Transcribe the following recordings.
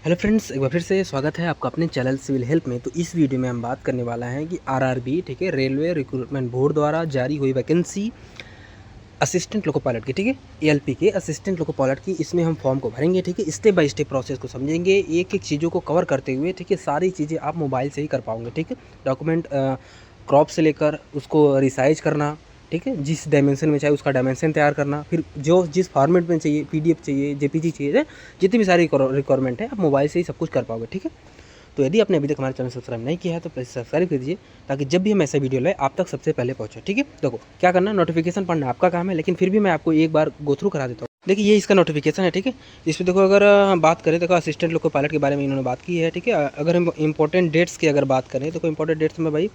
Hello friends, एक बार फिर से स्वागत है आपका अपने चैनल सिविल हेल्प में। तो इस वीडियो में हम बात करने वाला हैं कि आरआरबी, ठीक है, रेलवे रिक्रूटमेंट बोर्ड द्वारा जारी हुई वैकेंसी असिस्टेंट लोको पायलट की, ठीक है, एएलपी के असिस्टेंट लोको पायलट की। इसमें हम फॉर्म को भरेंगे, ठीक है, स्टेप बाय स्टेप प्रोसेस को समझेंगे, एक एक चीज़ों को कवर करते हुए, ठीक है। सारी चीज़ें आप मोबाइल से ही कर पाओगे, ठीक है। डॉक्यूमेंट क्रॉप से लेकर उसको रिसाइज करना, ठीक है, जिस डायमेंशन में चाहिए उसका डायमेंशन तैयार करना, फिर जो जिस फॉर्मेट में चाहिए, पीडीएफ चाहिए, जेपीजी चाहिए, जितनी भी सारी रिक्वायरमेंट है आप मोबाइल से ही सब कुछ कर पाओगे, ठीक है। तो यदि आपने अभी तक हमारे चैनल सब्सक्राइब नहीं किया है तो प्लीज़ सब्सक्राइब कर दीजिए, ताकि जब भी हम ऐसा वीडियो लाए आप तक सबसे पहले पहुँचे, ठीक है। देखो क्या करना, नोटिफिकेशन पढ़ना आपका काम है, लेकिन फिर भी मैं आपको एक बार गो थ्रू करा देता हूँ। देखिए ये इसका नोटिफिकेशन है, ठीक है। इसमें देखो, अगर हम बात करें, देखो असिस्टेंट लोको पायलट के बारे में इन्होंने बात की है, ठीक है। अगर हम इंपॉर्टेंट डेट्स की अगर बात करें तो इंपॉर्टेंट डेट्स में भाई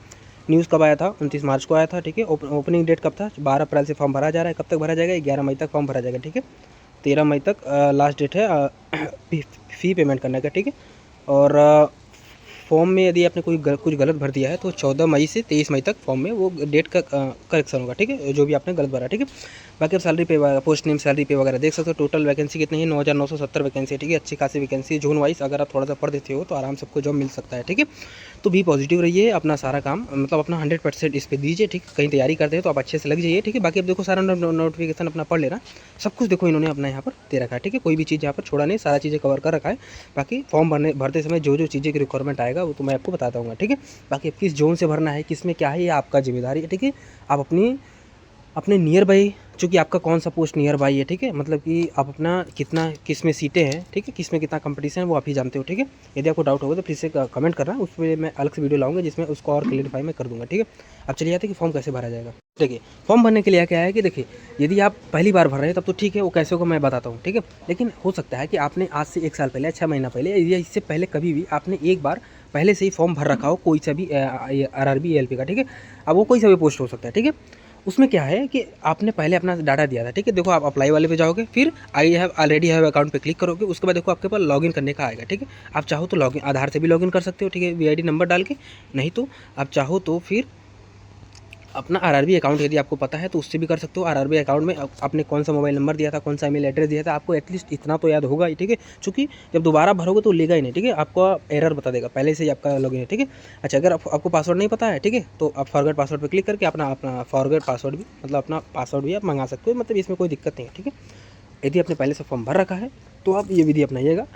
न्यूज़ कब आया था, 29 मार्च को आया था, ठीक है। ओपनिंग डेट कब था, 12 अप्रैल से फॉर्म भरा जा रहा है। कब तक भरा जाएगा, 11 मई तक फॉर्म भरा जाएगा, ठीक है। 13 मई तक लास्ट डेट है फ़ी पेमेंट करने का, ठीक है। और फॉर्म में यदि आपने कुछ गलत भर दिया है तो 14 मई से 23 मई तक फॉर्म में वो डेट का करेक्शन होगा, ठीक है, जो भी आपने गलत भरा, ठीक है। बाकी आप सैलरी पे पोस्ट नेम सैलरी पे वगैरह देख सकते हो। टोटल वैकेंसी कितनी है, 9,970 वैकेंसी है, ठीक है। अच्छी खासी वैकेंसी है। जोन वाइज अगर आप थोड़ा सा पढ़ देते हो तो आराम से आपको जॉब मिल सकता है, ठीक है। तो बी पॉजिटिव रहिए, अपना सारा काम मतलब अपना 100% इस पर दीजिए, ठीक। कहीं तैयारी करते हैं तो आप अच्छे से लग जाइए, ठीक है। बाकी अब देखो सारा नोटिफिकेशन अपना पढ़ लेना, सब कुछ देखो इन्होंने अपना यहाँ पर दे रखा है, ठीक है। कोई भी चीज़ यहाँ पर छोड़ा नहीं, सारा चीज़ें कवर कर रखा है। बाकी फॉर्म भरते समय जो चीज़ें की रिक्वायरमेंट आएगा वो तो मैं आपको बताता हूँ, ठीक है। बाकी अब किस जोन से भरना है, किस में क्या है, ये आपका जिम्मेदारी है, ठीक है। आप अपने नियर बाई, चूँकि आपका कौन सा पोस्ट नियर बाई है, ठीक है, मतलब कि आप अपना कितना किस में सीटें हैं, ठीक है, किस में कितना कंपटीशन है वो आप ही जानते हो, ठीक है। यदि आपको डाउट होगा तो फिर से कमेंट करना, उस पर मैं अलग से वीडियो लाऊंगा जिसमें उसको और क्लियरिफाई मैं कर दूंगा, ठीक है। अब चलिए आते हैं कि फॉर्म कैसे भरा जाएगा। देखिए फॉर्म भरने के लिए क्या है कि देखिए, यदि आप पहली बार भर रहे हैं तब तो ठीक है, वो कैसे होगा मैं बताता हूँ, ठीक है। लेकिन हो सकता है कि आपने आज से 1 साल पहले, 6 महीना पहले या इससे पहले कभी भी आपने एक बार पहले से ही फॉर्म भर रखा हो, कोई सा भी आरआरबी एएलपी का, ठीक है। अब वो कोई सा भी पोस्ट हो सकता है, ठीक है। उसमें क्या है कि आपने पहले अपना डाटा दिया था, ठीक है। देखो आप अप्लाई वाले पे जाओगे, फिर I have already have account पे क्लिक करोगे, उसके बाद देखो आपके पास लॉगिन करने का आएगा, ठीक है। आप चाहो तो लॉगिन आधार से भी लॉगिन कर सकते हो, ठीक है, वीआईडी नंबर डाल के। नहीं तो आप चाहो तो फिर अपना आरआरबी अकाउंट यदि आपको पता है तो उससे भी कर सकते हो। आरआरबी अकाउंट में आपने कौन सा मोबाइल नंबर दिया था, कौन सा ईमेल एड्रेस दिया था, आपको एटलीस्ट इतना तो याद होगा ही, ठीक है। चूँकि जब दोबारा भरोगे तो लेगा ही नहीं, ठीक है, आपको एरर बता देगा, पहले से ही आपका लॉगिन है, ठीक है। अच्छा, अगर आपको पासवर्ड नहीं पता है, ठीक है, तो आप फॉरगेट पासवर्ड पर क्लिक करके अपना फॉरगेट पासवर्ड भी, मतलब अपना पासवर्ड भी आप मंगा सकते हो, मतलब इसमें कोई दिक्कत नहीं है, ठीक है। यदि आपने पहले से फॉर्म भर रखा है तो आप ये विधि अपनाइएगा।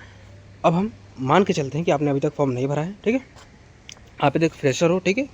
अब हम मान के चलते हैं कि आपने अभी तक फॉर्म नहीं भरा है, ठीक है। आप एक फ्रेशर हो, ठीक है,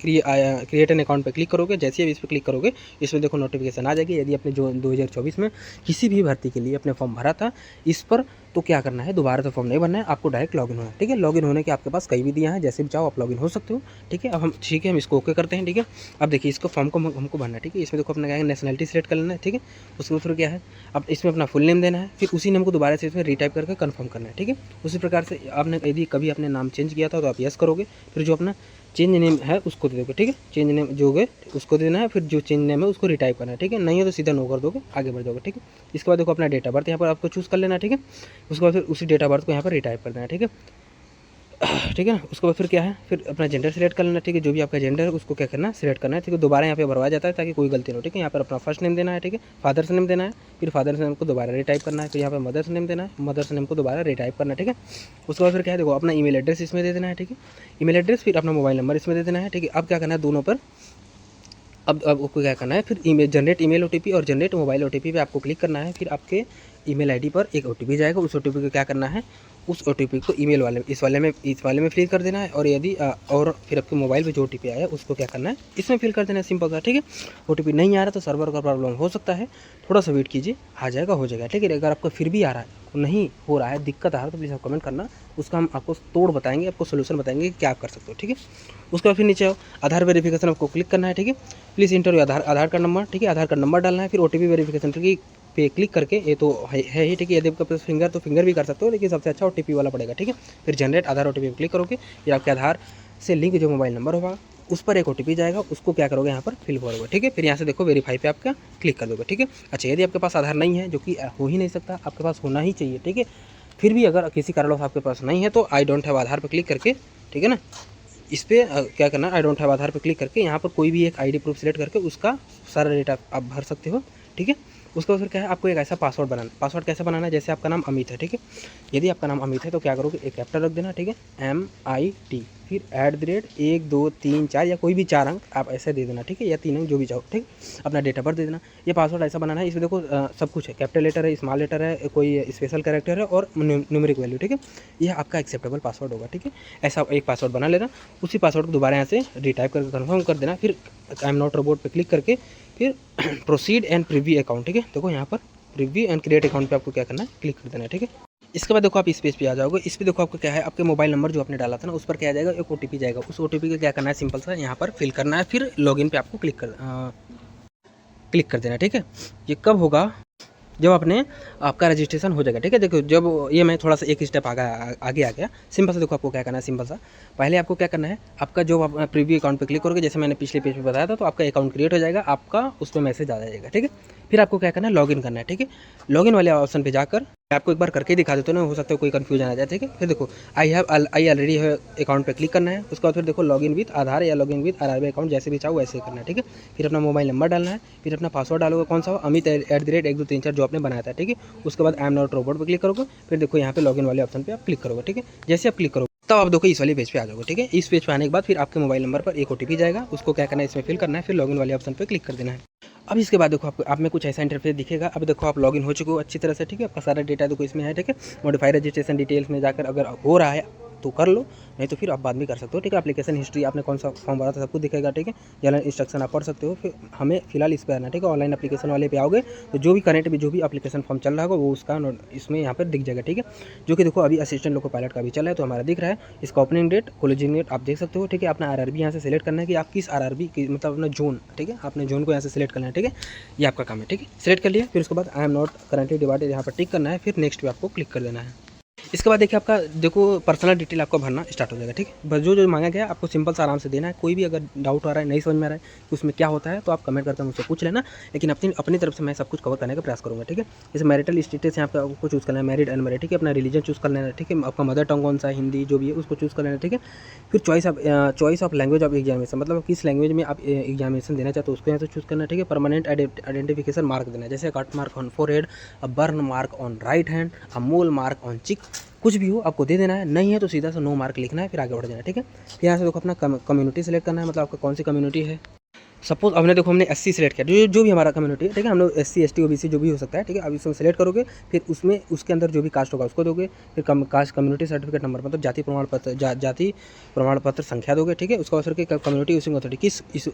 क्रिएट एन अकाउंट पे क्लिक करोगे। जैसे ही इस पर क्लिक करोगे, इसमें देखो नोटिफिकेशन आ जाएगी। यदि आपने जो 2024 में किसी भी भर्ती के लिए अपने फॉर्म भरा था इस पर, तो क्या करना है, दोबारा तो फॉर्म नहीं भरना है, आपको डायरेक्ट लॉगिन होना है, ठीक है। लॉगिन होने के आपके पास कई विधियाँ हैं, जैसे भी चाहो आप लॉगिन हो सकते हो, ठीक है। अब हम इसको ओके करते हैं, ठीक है। अब देखिए इसको फॉर्म को हमको भरना है, ठीक है। इसमें देखो अपना क्या है, नेशनलिटी सेलेक्ट कर लेना है, ठीक है। उसके बाद फिर क्या है, अब इसमें अपना फुल नेम देना है, फिर उसी नेम को दोबारा से इसमें रीटाइप करके कन्फर्म करना है, ठीक है। उसी प्रकार से आपने यदि कभी अपने नाम चेंज किया था तो आप यस करोगे, फिर जो अपना चेंज नेम है उसको दे दोगे, ठीक है। चेंज नेम जो होगे उसको देना है, फिर जो चेंज नेम है उसको रिटाइप करना है, ठीक है। नहीं है तो सीधा नो कर दोगे, आगे बढ़ जाओगे, ठीक है। इसके बाद देखो अपना डेट ऑफ बर्थ यहाँ पर आपको चूज़ कर लेना है, ठीक है। उसके बाद फिर उसी डेट ऑफ बर्थ को यहाँ पर रिटाइप कर देना है, ठीक है। ठीक है ना। उसके बाद फिर क्या है, फिर अपना जेंडर सेलेक्ट कर लेना, ठीक है। जो भी आपका जेंडर है उसको क्या करना है, सिलेक्ट करना है, ठीक है। दोबारा यहाँ पे भरवाया जाता है ताकि कोई गलती ना हो, ठीक है। यहाँ पर अपना फर्स्ट नेम देना है, ठीक है। फादर्स नेम देना है, फिर फादर्स नेम को दोबारा रिटाइप करना है, फिर यहाँ पर मदर्स नेम देना है, मदर्स नेम को दोबारा रिटाइप करना है, ठीक है। उसके बाद फिर क्या है, देखो अपना ईमेल एड्रेस इसमें दे देना है, ठीक है। ईमेल एड्रेस, फिर अपना मोबाइल नंबर इसमें दे देना है, ठीक है। अब क्या करना है दोनों पर, अब आपको क्या करना है, फिर जनरेट ईमेल ओटीपी और जनरेट मोबाइल ओटीपी पे आपको क्लिक करना है। फिर आपके ईमेल आईडी पर एक ओटीपी जाएगा, उस ओटीपी को क्या करना है, उस ओटीपी को ईमेल वाले इस वाले में फिल कर देना है। और यदि और फिर आपके मोबाइल पे जो ओटीपी आया है उसको क्या करना है, इसमें फिल कर देना है, सिंपल सा, ठीक है। ओटीपी नहीं आ रहा तो सर्वर का प्रॉब्लम हो सकता है, थोड़ा सा वेट कीजिए, आ जाएगा, हो जाएगा, ठीक है। अगर आपको फिर भी आ रहा है, नहीं हो रहा है, दिक्कत आ रहा है, तो प्लीज़ आप कमेंट करना, उसका हम आपको तोड़ बताएंगे, आपको सोल्यूशन बताएंगे कि क्या आप कर सकते हो, ठीक है। उसके बाद फिर नीचे आओ, आधार वेरिफिकेशन आपको क्लिक करना है, ठीक है। Please inter Aadhaar card number, ठीक है। आधार कार्ड नंबर डालना है, फिर ओटीपी वेरिफिकेशन पे क्लिक करके, ये तो है ही, ठीक है। यदि आपके पास फिंगर तो फिंगर भी कर सकते हो, लेकिन सबसे अच्छा ओटीपी वाला पड़ेगा, ठीक है। फिर जनरेट आधार ओटीपी पे क्लिक करोगे, फिर आपके आधार से लिंक जो मोबाइल नंबर होगा उस पर एक ओटीपी जाएगा, उसको क्या करोगे, यहाँ पर फिल करोगे, ठीक है। फिर यहाँ से देखो वेरीफाई पे आपका क्लिक कर दोगे, ठीक है। अच्छा, यदि आपके पास आधार नहीं है, जो कि हो ही नहीं सकता, आपके पास होना ही चाहिए, ठीक है। फिर भी अगर किसी कारणवश आपके पास नहीं है तो आई डोंट हैव आधार पर क्लिक करके, ठीक है ना, इस पर क्या करना है, आई डोंट हैव आधार पर क्लिक करके यहाँ पर कोई भी एक आईडी प्रूफ सेलेक्ट करके उसका सारा डेटा आप भर सकते हो, ठीक है। उसके बाद फिर क्या है, आपको एक ऐसा पासवर्ड बनाना। पासवर्ड कैसे बनाना है, जैसे आपका नाम अमित है, ठीक है। यदि आपका नाम अमित है तो क्या करोगे, एक कैपिटल रख देना, ठीक है, MIT, फिर @ 1 2 3 4 या कोई भी 4 अंक आप ऐसे दे देना, ठीक है, या 3 अंक जो भी चाहो, ठीक। अपना डेट ऑफ बर्थ दे देना। ये पासवर्ड ऐसा बनाना है, इसमें देखो सब कुछ है, कैपिटल लेटर है, स्मॉल लेटर है, कोई स्पेशल कैरेक्टर है और न्यूमेरिक वैल्यू, ठीक है। यह आपका एक्सेप्टेबल पासवर्ड होगा, ठीक है। ऐसा एक पासवर्ड बना लेना। उसी पासवर्ड को दोबारा यहाँ से रिटाइप करके कन्फर्म कर देना। फिर आई एम नॉट रोबोट पे क्लिक करके फिर प्रोसीड एंड प्रीव्यू अकाउंट, ठीक है। देखो यहाँ पर प्रीव्यू एंड क्रिएट अकाउंट पे आपको क्या करना है, क्लिक कर देना है, ठीक है। इसके बाद देखो आप इस पेज पे आ जाओगे। इस पे देखो आपको क्या है, आपके मोबाइल नंबर जो आपने डाला था ना, उस पर क्या आ जाएगा, एक OTP जाएगा। उस OTP को क्या करना है, सिंपल सा यहाँ पर फिल करना है, फिर लॉगिन पे आपको क्लिक कर देना, ठीक है। ये कब होगा, जब आपने आपका रजिस्ट्रेशन हो जाएगा, ठीक है। देखो जब ये मैं थोड़ा सा एक स्टेप आगे आ गया। सिंपल सा देखो आपको क्या करना है, सिंपल सा पहले आपको क्या करना है, आपका जो आप प्रीव्यू अकाउंट पे क्लिक करोगे, जैसे मैंने पिछले पेज पे बताया था, तो आपका अकाउंट क्रिएट हो जाएगा, आपका उस पर मैसेज आ जाएगा, ठीक है। फिर आपको क्या करना है, लॉगिन करना है, ठीक है। लॉगिन वाले ऑप्शन पे जाकर आपको एक बार करके दिखा देते हो ना, हो सकता है कोई कंफ्यूजन आ जाए, ठीक है। फिर देखो आई ऑलरेडी है अकाउंट पे क्लिक करना है। उसके बाद फिर देखो लॉगिन विद आधार या लॉगिन विद RRB अकाउंट, जैसे भी चाहो वैसे करना है, ठीक है। फिर अपना मोबाइल नंबर डालना है, फिर अपना पासवर्ड डालोगे, कौन सा हो, अमित @ 1 2 3 4 जो आपने बनाया था, ठीक है। उसके बाद आई एम नॉट रोबोट पर क्लिक करोगे। फिर देखो यहाँ पे लॉगिन वाले ऑप्शन पे आप क्लिक करोगे, ठीक है। जैसे आप क्लिक करोगे तब आप देखो इस वाले पेज पे आ जाओगे, ठीक है। इस पेज पे आने के बाद फिर आपके मोबाइल नंबर पर एक OTP जाएगा, उसको क्या करना है, इसमें फिल करना है, फिर लॉगिन वाले ऑप्शन पे क्लिक कर देना है। अब इसके बाद देखो आपको आप में कुछ ऐसा इंटरफेस दिखेगा। अब देखो आप लॉगिन हो चुके हो अच्छी तरह से, ठीक है। आपका सारा डेटा देखो इसमें है, ठीक है। मॉडिफाई रजिस्ट्रेशन डिटेल्स में जाकर अगर हो रहा है तो कर लो, नहीं तो फिर आप बाद में कर सकते हो, ठीक है। एप्लीकेशन हिस्ट्री आपने कौन सा फॉर्म भरा था सब कुछ दिखेगा, ठीक है। जनरल इंस्ट्रक्शन आप पढ़ सकते हो। फिर हमें फिलहाल इस पर आना, ठीक है। ऑनलाइन एप्लीकेशन वाले पे आओगे तो जो भी करंट में जो भी एप्लीकेशन फॉर्म चल रहा होगा वो उसका इसमें यहाँ पर दिख जाएगा, ठीक है। जो कि देखो अभी असिस्टेंट लोको पायलट का भी चला है तो हमारा दिख रहा है। इसका ओपनिंग डेट, क्लोजिंग डेट आप देख सकते हो, ठीक है। अपना RRB यहाँ से सिलेक्ट करना है कि आप किस RRB की, मतलब अपना जोन, ठीक है। आपने जोन को यहाँ से सिलेक्ट करना है, ठीक है। ये आपका काम है, ठीक है। सिलेक्ट कर लिया। फिर उसके बाद I am not currently divided यहाँ पर टिक करना है, फिर नेक्स्ट पे आपको क्लिक कर देना है। इसके बाद देखिए आपका देखो पर्सनल डिटेल आपको भरना स्टार्ट हो जाएगा, ठीक है। बस जो मांगा गया है आपको सिंपल सा आराम से देना है। कोई भी अगर डाउट आ रहा है, नहीं समझ में आ रहा है कि उसमें क्या होता है, तो आप कमेंट करके मुझसे पूछ लेना। लेकिन अपनी तरफ से मैं सब कुछ कवर करने का प्रयास करूँगा, ठीक है। जैसे मैरिटल स्टेटस यहाँ पे आपको चूज़ करना है, मैरिड अनमैरिड, ठीक है। अपना रिलीजन चूज़ कर लेना है, ठीक है। आपका मदर टंग कौन सा है, हिंदी जो भी है उसको चूज़ कर लेना, ठीक है। फिर choice of language of examination, मतलब किस लैंग्वेज में आप एग्जामिनेशन देना चाहते हो उसको यहाँ से चूज़ करना है, ठीक है। परमानेंट आइडेंटिफिकेशन मार्क देना है, जैसे cut mark on forehead, a burn mark on right hand, a mole mark on चिक, कुछ भी हो आपको दे देना है। नहीं है तो सीधा सा नो मार्क लिखना है, फिर आगे बढ़ जाना है, ठीक है। फिर यहाँ से देखो अपना कम्युनिटी सेलेक्ट करना है, मतलब आपका कौन सी कम्युनिटी है। सपोज हमने देखो हमने SC सेलेक्ट किया, जो भी हमारा कम्युनिटी है, ठीक है। हम लोग SC ST OBC जो भी हो सकता है, ठीक है। अब इसको सेलेक्ट करोगे, फिर उसमें उसके अंदर जो भी कास्ट होगा उसको दोगे। फिर कास्ट कम्युनिटी सर्टिफिकेट नंबर, मतलब जाति प्रमाण पत्र संख्या दोगे, ठीक है। उसका अवसर की कम्युनिटी इशूइंग अथॉरिटी, किस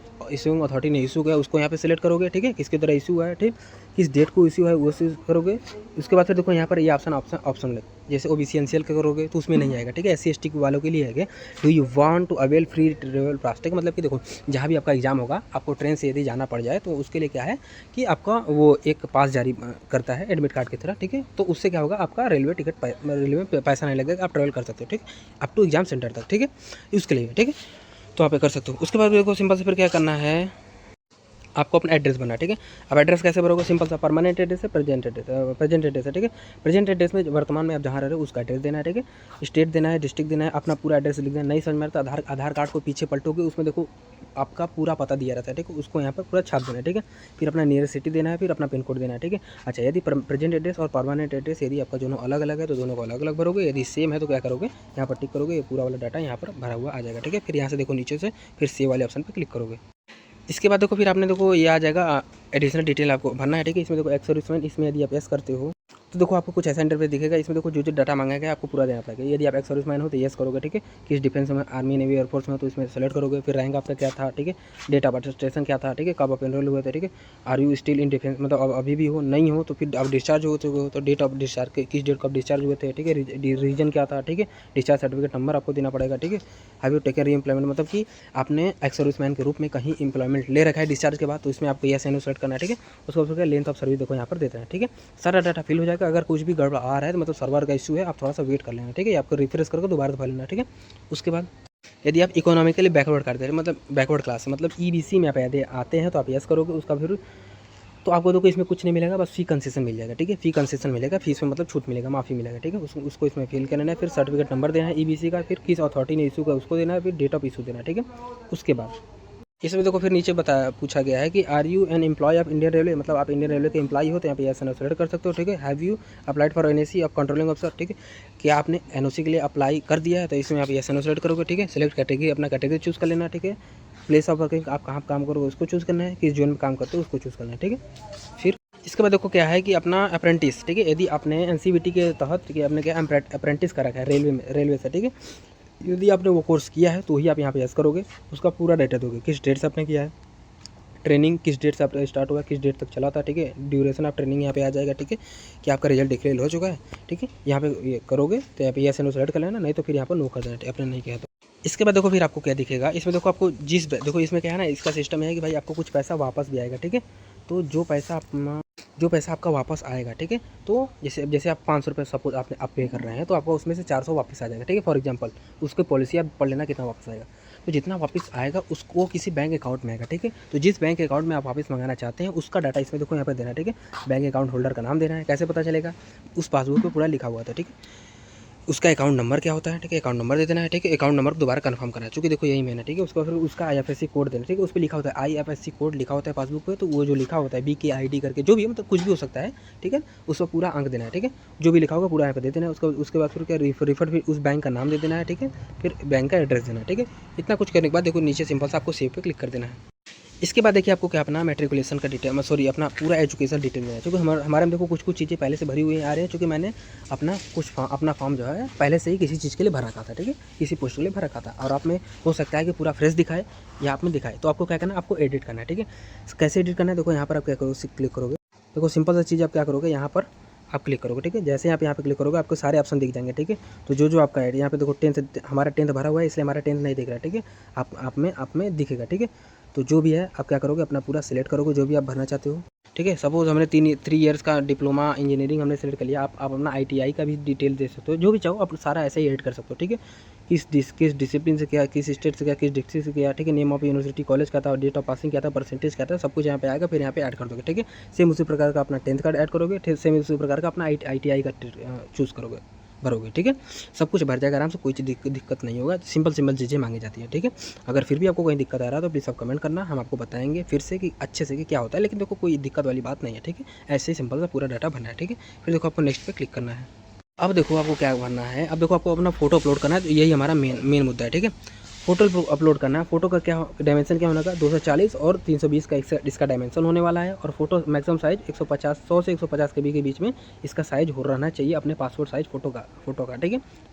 इशूइंग अथॉरिटी ने इशू किया उसको यहाँ पे सिलेक्ट करोगे, ठीक है। किसके द्वारा इशू हुआ है, ठीक, किस डेट को इशू है वो चूज करोगे। उसके बाद फिर देखो यहाँ पर ये ऑप्शन जैसे OBC NCL के करोगे तो उसमें नहीं आएगा, ठीक है। SC ST वालों के लिए है, do you want to avail free travel pass, ठीक है। मतलब कि देखो जहाँ भी आपका एग्जाम होगा, आपको ट्रेन से यदि जाना पड़ जाए तो उसके लिए क्या है कि आपका वो एक पास जारी करता है एडमिट कार्ड की तरह, ठीक है। तो उससे क्या होगा, आपका रेलवे में पैसा नहीं लगेगा, आप ट्रैवल कर सकते हो, ठीक, अप टू एग्जाम सेंटर तक, ठीक है। उसके लिए, ठीक है, तो आप ये कर सकते हो। उसके बाद देखो सिंपल से फिर क्या करना है, आपको अपना एड्रेस भरना है, ठीक है। अब एड्रेस कैसे भरोगे, सिंपल सा परमानेंट एड्रेस है, प्रेजेंट एड्रेस है, ठीक है। प्रेजेंट एड्रेस में वर्तमान में आप जहाँ रह रहे हो उसका एड्रेस देना है, ठीक है। स्टेट देना है, डिस्ट्रिक्ट देना है, अपना पूरा एड्रेस लिख देना। नहीं समझ में आता आधार कार्ड को पीछे पलटोगे, उसमें देखो आपका पूरा पता दिया रहता है, ठीक है। उसको यहाँ पर पूरा छाप देना है, ठीक है। फिर अपना नियरेस्ट सिटी देना है, फिर अपना पिन कोड देना है, ठीक है। अच्छा, यदि प्रेजेंट एड्रेस और परमानेंट एड्रेस यदि आपका दोनों अलग अलग है तो दोनों को अलग अलग भरोगे। यदि सेम है तो क्या करोगे, यहाँ पर टिक करोगे, ये पूरा वाला डाटा यहाँ पर भरा हुआ आ जाएगा, ठीक है। फिर यहाँ से देखो नीचे से फिर सेव वाले ऑप्शन पर क्लिक करोगे। इसके बाद देखो फिर आपने देखो ये आ जाएगा एडिशनल डिटेल आपको भरना है, ठीक है। इसमें देखो एक्स सर्विसमैन, इसमें यदि आप यस करते हो तो देखो आपको कुछ ऐसा इंटरफेस दिखेगा। इसमें देखो जो डाटा मांगा गया आपको पूरा देना पड़ेगा। यदि आप एक्स सर्विसमैन हो तो यस करोगे, ठीक है। किस डिफेंस में, आर्मी, नेवी, एयरफोर्स में, तो इसमें सेलेक्ट करोगे। फिर रैंक आपका क्या था, ठीक है। डेट ऑफ रजिस्ट्रेशन क्या था, ठीक है। कब आप एनरोल हुए थे, ठीक है। Are you still in defence, मतलब अब अभी भी हो, नहीं हो तो फिर आप डिस्चार्ज हो चुके हो तो डेट ऑफ डिस्चार्ज, किस डेट को आप डिस्चार्ज हुए थे, ठीक है। रीजन क्या था, ठीक है। डिस्चार्ज सर्टिफिकेट नंबर आपको देना पड़ेगा, ठीक है। हैव यू टेकन री एम्प्लॉयमेंट, मतलब कि आपने एक्स सर्विसमैन के रूप में कहीं एम्प्लॉयमेंट ले रखा है डिस्चार्ज के बाद, तो इसमें आपको यस एनो सेलेक्ट करना है, ठीक है। उसको फिर लेंथ ऑफ सर्विस देखो यहाँ पर देते हैं, ठीक है। सारा डाटा फिल हो जाएगा। अगर कुछ भी गड़बड़ आ रहा है तो मतलब सर्वर का इशू है, आप थोड़ा सा वेट कर लेना, ठीक है। आपको रिफ्रेश करके दोबारा दबा लेना, ठीक है। उसके बाद यदि आप इकोनॉमिकली बैकवर्ड करते हैं, मतलब बैकवर्ड क्लास है, मतलब EBC में आप यदि आते हैं तो आप यस करोगे। उसका फिर तो आपको देखो इसमें कुछ नहीं मिलेगा, बस फी कंसेशन मिल जाएगा, ठीक है। फी कंसेशन मिलेगा, फीस में मतलब छूट मिलेगा, माफ़ी मिलेगा, ठीक है। उसको इसमें फिल करना है। फिर सर्टिफिकेट नंबर देना है EBC का, फिर किस अथॉरिटी ने इशू का उसको देना है, फिर डेट ऑफ इशू देना है, ठीक है। उसके बाद इसमें देखो फिर नीचे पूछा गया है कि are you an employ of Indian railway, मतलब आप इंडियन रेलवे के एम्प्लॉय हो तो यहाँ पे यस नो सेलेक्ट कर सकते हो, ठीक है। Have you applied for NOC of controlling officer, ठीक है, कि आपने एनओसी के लिए अप्लाई कर दिया है, तो इसमें आप यस नो सेलेक्ट करोगे, ठीक है। सेलेक्ट कैटेगरी, अपना कैटेगरी चूज़ कर लेना, ठीक है। प्लेस ऑफ वर्किंग, आप कहाँ काम करोगे उसको चूज़ करना है, किस जोन में काम करते हो उसको चूज़ करना है, ठीक है। फिर इसके बाद देखो क्या है कि अपना अप्रेंटिस, ठीक है, यदि आपने एनसीवीटी के तहत, ठीक है, आपने क्या अप्रेंटिस कर रखा है रेलवे से, ठीक है, यदि आपने वो कोर्स किया है तो ही आप यहाँ पे यस करोगे, उसका पूरा डाटा दोगे, किस डेट से आपने किया है, ट्रेनिंग किस डेट से आप स्टार्ट हुआ, किस डेट तक चला था, ठीक है। ड्यूरेशन ऑफ ट्रेनिंग यहाँ पे आ जाएगा, ठीक है, कि आपका रिजल्ट डिक्लेयर हो चुका है, ठीक है। यहाँ पे ये करोगे तो यहाँ पे यस नो सेलेक्ट कर लेना, नहीं तो फिर यहाँ पर नो कर देना, आपने नहीं किया तो। इसके बाद देखो फिर आपको क्या दिखेगा, इसमें देखो आपको देखो इसमें क्या है ना, इसका सिस्टम है कि भाई आपको कुछ पैसा वापस भी आएगा, ठीक है। तो जो पैसा आपका वापस आएगा, ठीक है, तो जैसे आप 500 रुपये सपोज आप पे कर रहे हैं, तो आपको उसमें से 400 वापस आ जाएगा, ठीक है, फॉर एग्जांपल। उसके पॉलिसी आप पढ़ लेना कितना वापस आएगा, तो जितना वापस आएगा उसको किसी बैंक अकाउंट में आएगा, ठीक है। तो जिस बैंक अकाउंट में आप वापस मंगाना चाहते हैं उसका डाटा इसमें देखो यहाँ पर देना है, ठीक है। बैंक अकाउंट होल्डर का नाम देना है, कैसे पता चलेगा, उस पासबुक पर पूरा लिखा हुआ था, ठीक है। उसका अकाउंट नंबर क्या होता है, ठीक है, अकाउंट नंबर दे देना है, ठीक है। अकाउंट नंबर दोबारा कंफर्म करना है, चूँकि देखो यही मैंने, ठीक है। उसका फिर उसका आईएफएससी कोड देना, ठीक है, उस पर लिखा होता है आईएफएससी कोड लिखा होता है पासबुक पे, तो वो जो लिखा होता है BKID करके जो भी है, मतलब कुछ भी हो सकता है, ठीक है, उस पर पूरा अंक देना है, ठीक है। जो भी लिखा होगा पूरा यहाँ पे दे देना है। उसके बाद फिर क्या रिफर फिर उस बैंक का नाम दे देना है, ठीक है। फिर बैंक का एड्रेस देना है, ठीक है। इतना कुछ करने के बाद देखो नीचे सिंपल सा आपको सेव पे क्लिक कर देना है। इसके बाद देखिए आपको क्या अपना मैट्रिकुलेशन का डिटेल, सॉरी, अपना पूरा एजुकेशन डिटेल देना है, क्योंकि हमारे में देखो कुछ चीज़ें पहले से भरी हुई आ रही है, क्योंकि मैंने अपना फॉर्म जो है पहले से ही किसी चीज़ के लिए भर रखा था, ठीक है, किसी पोस्ट के लिए भर रखा था, और आप में हो सकता है कि पूरा फ्रेश दिखाए या आप में दिखाए, तो आपको क्या करना है, आपको एडिट करना है, ठीक है। कैसे एडिट करना है, देखो यहाँ पर आप क्या करोगे, क्लिक करोगे, देखो सिंपल सा चीज़ आप क्या करोगे, यहाँ पर आप क्लिक करोगे, ठीक है। जैसे आप यहाँ पे क्लिक करोगे आपको सारे ऑप्शन दिख जाएंगे, ठीक है। तो जो आपका है यहाँ पे देखो हमारा 10th भरा हुआ है, इसलिए हमारा 10th नहीं दिख रहा है, ठीक है। आप में दिखेगा, ठीक है। तो जो भी है आप क्या करोगे, अपना पूरा सिलेक्ट करोगे जो भी आप भरना चाहते हो, ठीक है। सपोज हमने 3 ईयर्स का डिप्लोमा इंजीनियरिंग हमने सेलेक्ट कर लिया, आप अपना ITI का भी डिटेल दे सकते हो, जो भी चाहो आप सारा ऐसे ही एड कर सकते हो, ठीक है। किस डिसिप्लिन से किया, किस स्टेट से किया, किस डिस्ट्रिक्ट से किया, ठीक है। नेम ऑफ यूनिवर्सिटी, कॉलेज क्या था, डेट ऑफ पासिंग क्या था, परसेंटेज क्या था, सब कुछ यहाँ पे आएगा, फिर यहाँ पे ऐड कर दोगे, ठीक है। सेम उसी प्रकार का अपना 10th का ऐड करोगे, सेम उसी प्रकार का अपना ITI का चूज़ करोगे, भरोगे, ठीक है। सब कुछ भर जाएगा आराम से, कोई चीज़ दिक्कत नहीं होगा, सिंपल चीज़ें मांगी जाती हैं, ठीक है। अगर फिर भी आपको कोई दिक्कत आ रहा है तो प्लीज़ आप कमेंट करना, हम आपको बताएंगे फिर से कि अच्छे से कि क्या होता है, लेकिन देखो कोई दिक्कत वाली बात नहीं है, ठीक है। ऐसे ही सिंपल सा पूरा डाटा भरना है, ठीक है। फिर देखो आपको नेक्स्ट पे क्लिक करना है। अब देखो आपको क्या भरना है, अब देखो आपको अपना फोटो अपलोड करना है, तो यही हमारा मेन मुद्दा है, ठीक है। फोटो अपलोड करना है, फोटो का क्या डायमेंशन क्या होने का, 240 और 320 का इसका डायमेंशन होने वाला है, और फोटो मैक्सिमम साइज 100 से 150 KB के बीच में इसका साइज हो रहना चाहिए अपने पासपोर्ट साइज फोटो का,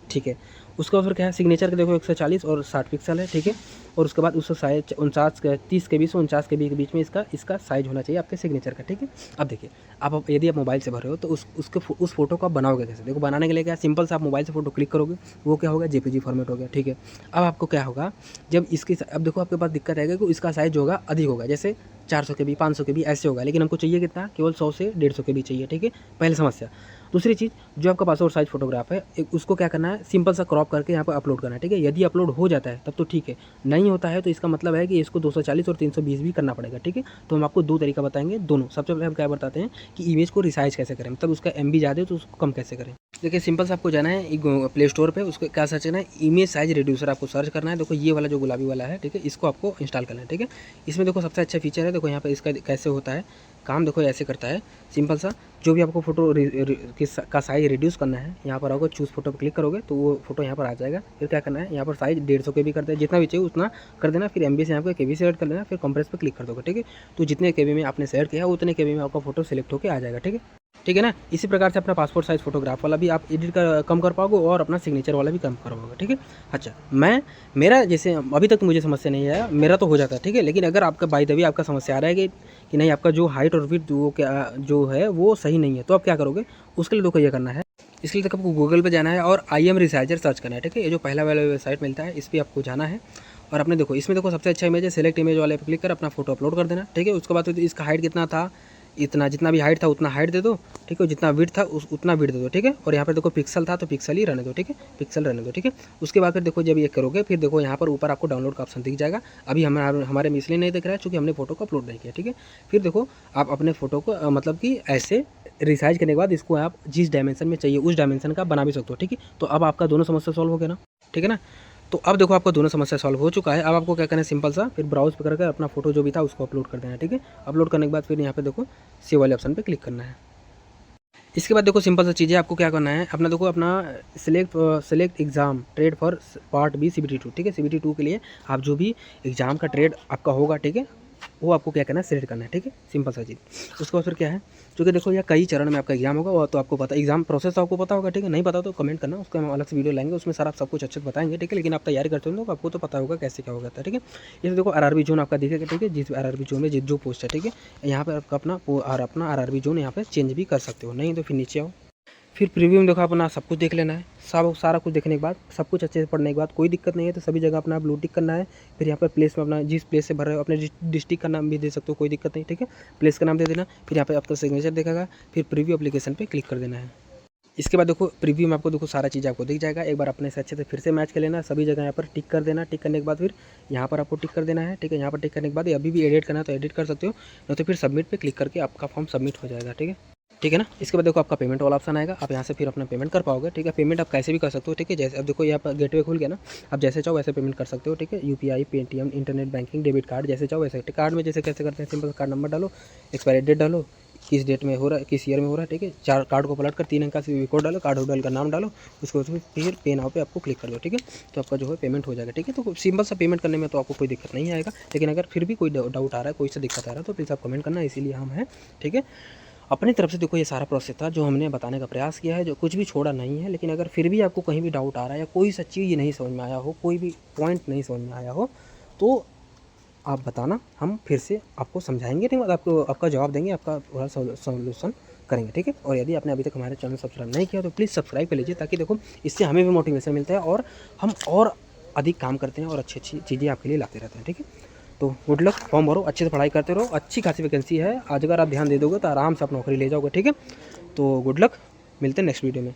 ठीक है। उसका फिर क्या है, सिग्नेचर का देखो 140 और 60 पिक्सल है, ठीक है। और उसके बाद उसका साइज 30 KB से 49 KB के बीच में इसका साइज होना चाहिए आपके सिग्नेचर का, ठीक है। अब देखिए, आप यदि आप मोबाइल से भर रहे हो तो उस फोटो को आप बनाओगे कैसे, देखो बनाने के लिए क्या सिंपल से आप मोबाइल से फोटो क्लिक करोगे, वो क्या होगा, JPG फॉर्मेट हो गया, ठीक है। अब आपको क्या होगा, जब अब देखो आपके पास दिक्कत आएगा कि इसका साइज होगा अधिक होगा, जैसे 400 KB 500 KB ऐसे होगा, लेकिन हमको चाहिए कितना, केवल 100 से 150 KB चाहिए, ठीक है। पहली समस्या। दूसरी चीज़, जो आपका पासपोर्ट साइज फोटोग्राफ है उसको क्या करना है, सिंपल सा क्रॉप करके यहाँ पर अपलोड करना है, ठीक है। यदि अपलोड हो जाता है तब तो ठीक है, नहीं होता है तो इसका मतलब है कि इसको 240 और 320 भी करना पड़ेगा, ठीक है। तो हम आपको 2 तरीका बताएंगे, दोनों। सबसे पहले हम क्या बताते हैं कि इमेज को रिसाइज कैसे करें, मतलब उसका MB ज़्यादा है तो उसको कम कैसे करें। देखिए सिंपल से आपको जाना है प्ले स्टोर पे, उसको क्या सर्च करना है, इमेज साइज रिड्यूसर आपको सर्च करना है। देखो ये वाला जो गुलाबी वाला है, ठीक है, इसको आपको इंस्टॉल करना है, ठीक है। इसमें देखो सबसे अच्छा फीचर है, देखो यहाँ पे इसका कैसे होता है काम, देखो ऐसे करता है सिंपल सा। जो भी आपको फोटो का साइज रिड्यूस करना है, यहाँ पर आओगे चूज़ फोटो पर क्लिक करोगे तो वो फोटो यहाँ पर आ जाएगा। फिर क्या करना है, यहाँ पर साइज 150 KB कर दें, जितना भी चाहिए उतना कर देना। फिर MB से यहाँ पर KB सेलेक्ट कर लेना, फिर कंप्रेस पर क्लिक कर दोगे, ठीक है। तो जितने KB में आपने सेलेक्ट किया उतने KB में आपका फोटो सेलेक्ट होकर आ जाएगा, ठीक है ना। इसी प्रकार से अपना पासपोर्ट साइज फोटोग्राफ वाला भी आप एडिट कम कर पाओगे और अपना सिग्नेचर वाला भी कम कर पाओगे, ठीक है। अच्छा, मेरा जैसे अभी तक मुझे समस्या नहीं आया, मेरा तो हो जाता है, ठीक है। लेकिन अगर आपका बाय द वे आपका समस्या आ रहा है कि नहीं, आपका जो हाइट और विड्थ वो क्या जो है वो सही नहीं है, तो आप क्या करोगे, उसके लिए देखो ये करना है। इसके लिए तक आपको गूगल पे जाना है और IM रिसाइजर सर्च करना है, ठीक है। ये जो पहला वाला वेबसाइट मिलता है इस पर आपको जाना है, और अपने देखो इसमें देखो सबसे अच्छा इमेज है, सेलेक्ट इमेज वाले पे क्लिक कर अपना फोटो अपलोड कर देना, ठीक है। उसके बाद तो इसका हाइट कितना था, इतना जितना भी हाइट था उतना हाइट दे दो, ठीक है। जितना विड्थ था उतना विड्थ दे दो, ठीक है। और यहाँ पर देखो पिक्सल था तो पिक्सल ही रहने दो, ठीक है, पिक्सल रहने दो, ठीक है। उसके बाद फिर देखो जब ये करोगे फिर देखो यहाँ पर ऊपर आपको डाउनलोड का ऑप्शन दिख जाएगा। अभी हमारे में इसलिए नहीं दिख रहा है क्योंकि हमने फोटो को अपलोड नहीं किया, ठीक है। फिर देखो आप अपने फोटो को मतलब कि ऐसे रिसाइज करने के बाद इसको आप जिस डायमेंशन में चाहिए उस डायमेंशन का बना भी सकते हो, ठीक है। तो अब आपका दोनों समस्या सॉल्व हो गया ना, ठीक है ना। तो अब देखो आपका दोनों समस्या सॉल्व हो चुका है। अब आपको क्या करना है, सिंपल सा फिर ब्राउज पे करके अपना फोटो जो भी था उसको अपलोड कर देना है, ठीक है। अपलोड करने के बाद फिर यहाँ पे देखो सेव वाले ऑप्शन पे क्लिक करना है। इसके बाद देखो सिंपल सा चीज़ है, आपको क्या करना है, अपना देखो अपना select exam trade for part B CBT 2, ठीक है। CBT 2 के लिए आप जो भी एग्जाम का ट्रेड आपका होगा, ठीक है, वो आपको क्या करना है, सिलेक्ट करना है, ठीक है। सिंपल सा चीज़। उसके बाद फिर क्या है, क्योंकि देखो यह कई चरण में आपका एग्जाम होगा, वो तो आपको पता एग्जाम प्रोसेस तो आपको पता होगा, ठीक है। नहीं पता तो कमेंट करना, उसका हम अलग से वीडियो लाएंगे, उसमें सारा सब कुछ अच्छे से बताएंगे, ठीक है। लेकिन आप तैयारी करते हो तो आपको तो पता होगा कैसे क्या होगा, ठीक है। ये देखो RRB जोन आपका दिखेगा, ठीक है। जिस RRB जोन में जो पोस्ट है, ठीक है, यहाँ पर आपका अपना RRB जोन यहाँ पर चेंज भी कर सकते हो, नहीं तो फिर नीचे आओ, फिर प्रीव्यू में देखो अपना सब कुछ देख लेना है। सारा कुछ देखने के बाद, सब कुछ अच्छे से पढ़ने के बाद, कोई दिक्कत नहीं है तो सभी जगह अपना ब्लू टिक करना है। फिर यहाँ पर प्लेस में अपना जिस प्लेस से भर रहे हो अपने डिस्ट्रिक्ट का नाम भी दे सकते हो, कोई दिक्कत नहीं, ठीक है। प्लेस का नाम दे देना। फिर यहाँ पे आपका सिग्नेचर देखेगा, फिर प्रीव्यू एप्लीकेशन पे क्लिक कर देना है। इसके बाद देखो प्रीव्यू में आपको देखो सारा चीज़ आपको दिख जाएगा। एक बार अपने से अच्छे से फिर से मैच कर लेना, सभी जगह यहाँ पर टिक कर देना। टिक करने के बाद फिर यहाँ पर आपको टिक कर देना है, ठीक है। यहाँ पर टिक करने के बाद अभी भी एडिट करना है तो एडिट कर सकते हो, नहीं तो फिर सबमिट पे क्लिक करके आपका फॉर्म सबमिट हो जाएगा, ठीक है। ठीक है ना। इसके बाद देखो आपका पेमेंट वाला ऑप्शन आएगा, आप यहाँ से फिर अपना पेमेंट कर पाओगे, ठीक है। पेमेंट आप कैसे भी कर सकते हो, ठीक है। जैसे अब देखो यहाँ पर गेटवे खुल गया ना, आप जैसे चाहो वैसे पेमेंट कर सकते हो, ठीक है। UPI, Paytm, internet banking, debit card, जैसे चाहो वैसे। कार्ड में जैसे कैसे करते हैं, सिंपल कार्ड नंबर डालो, एक्सपायरी डेट डालो, किस डेट में हो रहा है, किस ईयर में हो रहा है, ठीक है। चार कार्ड को पलट कर 3 अंक का CVV कोड डालो, कार्ड होल्डर का नाम डालो, उसको फिर पे नाउ पे आपको क्लिक कर दो, ठीक है। तो आपका जो है पेमेंट हो जाएगा, ठीक है। तो सिंपल सा पेमेंट करने में तो आपको कोई दिक्कत नहीं आएगा, लेकिन अगर फिर भी कोई डाउट आ रहा है, कोई सा दिक्कत आ रहा है तो प्लीज़ आप कमेंट करना, इसीलिए हम हैं, ठीक है। अपनी तरफ से देखो ये सारा प्रोसेस था जो हमने बताने का प्रयास किया है, जो कुछ भी छोड़ा नहीं है। लेकिन अगर फिर भी आपको कहीं भी डाउट आ रहा है या कोई सा चीज़ नहीं समझ में आया हो, कोई भी पॉइंट नहीं समझ में आया हो, तो आप बताना, हम फिर से आपको समझाएंगे, नहीं आपको आपका जवाब देंगे, आपका पूरा सॉल्यूशन करेंगे, ठीक है। और यदि आपने अभी तक हमारे चैनल सब्सक्राइब नहीं किया तो प्लीज़ सब्सक्राइब कर लीजिए, ताकि देखो इससे हमें भी मोटिवेशन मिलता है और हम और अधिक काम करते हैं और अच्छी अच्छी चीज़ें आपके लिए लाते रहते हैं, ठीक है। तो गुड लक, फॉर्म भरो, अच्छे से पढ़ाई करते रहो, अच्छी खासी वैकेंसी है। आज अगर आप ध्यान दे दोगे तो आराम से आप नौकरी ले जाओगे, ठीक है। तो गुड लक, मिलते हैं नेक्स्ट वीडियो में।